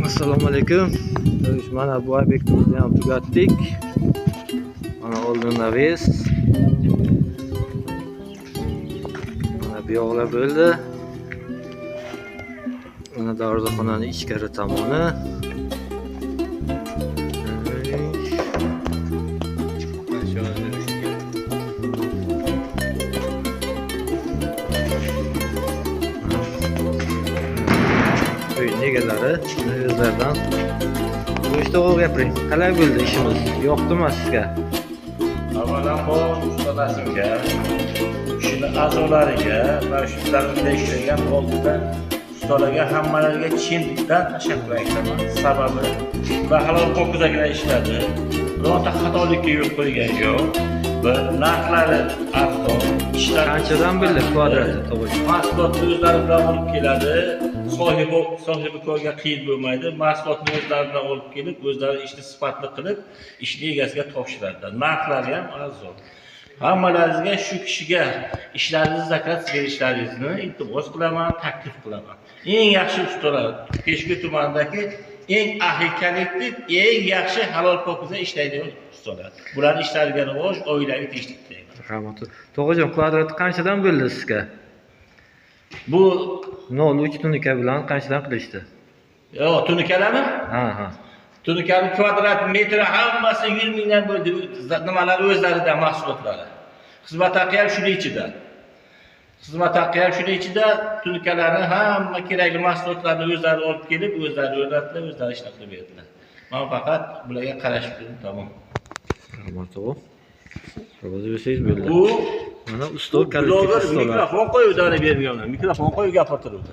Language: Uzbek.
Assalomu alaykum. Mana bu obyektimizni ham tugatdik. Mana oldin naves. Mana bu yoqlar bo'ldi. Mana darvozaxonaning ichkari tomoni. Egalari o'zlaridan bu ishda o'q gapiring. Qalay bo'ldi ishimiz? Yoqdimi sizga? Avvalambor ustalasimga, ishini a'zolariga va shu zaminda ishlagan oldidan ustalarga hammalariga chindan tashakkur aytaman. Sababi va halol pokizaga ishladi. Birorta xatolikka yo'l qo'ygan yo'q. Va narxlari arzon. Ishlar Qanchadan bildi kvadrati to'g'ri? Mahsulotni o'zlari bilan olib keladi. Sohibi ko'rga qiyin bo'lmaydi. Mahsulotni o'zlari bilan olib kelib, o'zlari ishni sifatli qilib, ishni egasiga topshiradi. Narxlari ham arzon. Hammalaringizga shu kishiga ishlaringizni zakaz berishlaringizni iltimos qilaman, taklif qilaman. Eng yaxshi ustalar Peshku tumanidagi eng ahil kollektiv, eng yaxshi halol pokiza ishlaydigan ustalar. Bularning ishlariga rivoj, oilaviy tinchlik tilayman. Rahmat. To'g'rijon, kvadrati qanchadan bo'ldi sizga? Bu 0.3 tunika bilan qanchadan qilishdi? yo'q, tunikalarmi? Ha. Tunikani kvadrat metri hammasi 100 mingdan bo'ldi. Nimalar o'zlaridan mahsulotlari. Xizmat haqi ham shuning ichida. Tunikalarni hamma kerakli mahsulotlarni o'zlari olib kelib, o'zlari o'rnatdilar, o'zlari ishlab berdilar. Men faqat bularga qarashib turdim, tamom. Rahmat o'g'il. Ro'za bersangiz bo'ldi. Bu mana ustoz kollektiv mikrofon qo'yib dori berganlar. Mikrofon qo'yib gapirtiruvdi.